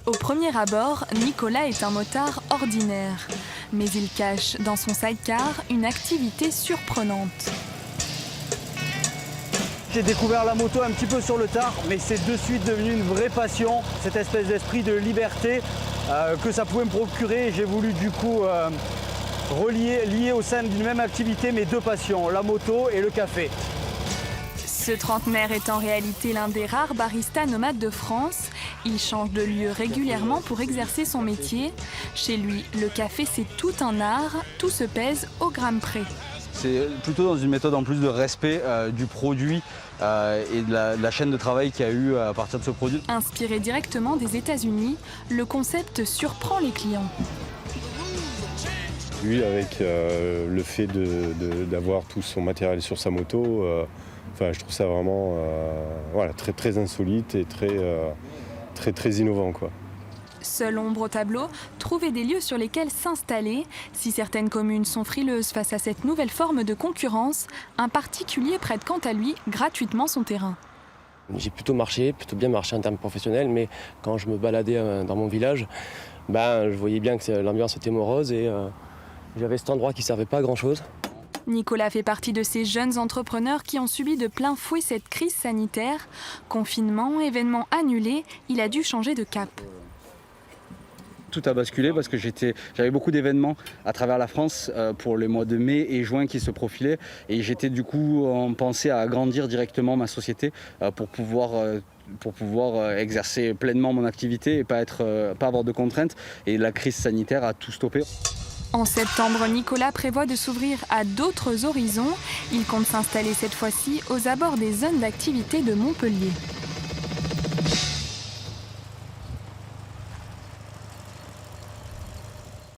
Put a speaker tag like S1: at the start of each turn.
S1: Au premier abord, Nicolas est un motard ordinaire. Mais il cache dans son sidecar une activité surprenante.
S2: J'ai découvert la moto un petit peu sur le tard, mais c'est de suite devenu une vraie passion, cette espèce d'esprit de liberté que ça pouvait me procurer. J'ai voulu du coup lier au sein d'une même activité mes deux passions, la moto et le café.
S1: Ce trentenaire est en réalité l'un des rares baristas nomades de France. Il change de lieu régulièrement pour exercer son métier. Chez lui, le café c'est tout un art, tout se pèse au gramme près.
S2: C'est plutôt dans une méthode en plus de respect du produit et de la chaîne de travail qu'il y a eu à partir de ce produit.
S1: Inspiré directement des États-Unis, le concept surprend les clients.
S3: Lui, avec le fait d'avoir tout son matériel sur sa moto, je trouve ça vraiment très, très insolite et très innovant, quoi.
S1: Seule ombre au tableau, trouver des lieux sur lesquels s'installer. Si certaines communes sont frileuses face à cette nouvelle forme de concurrence, un particulier prête quant à lui gratuitement son terrain.
S4: J'ai plutôt bien marché en termes professionnels, mais quand je me baladais dans mon village, je voyais bien que l'ambiance était morose et j'avais cet endroit qui ne servait pas à grand-chose.
S1: Nicolas fait partie de ces jeunes entrepreneurs qui ont subi de plein fouet cette crise sanitaire. Confinement, événements annulés, il a dû changer de cap.
S2: Tout a basculé parce que j'avais beaucoup d'événements à travers la France pour les mois de mai et juin qui se profilaient. Et j'étais du coup en pensée à agrandir directement ma société pour pouvoir exercer pleinement mon activité et pas avoir de contraintes. Et la crise sanitaire a tout stoppé.
S1: En septembre, Nicolas prévoit de s'ouvrir à d'autres horizons. Il compte s'installer cette fois-ci aux abords des zones d'activité de Montpellier.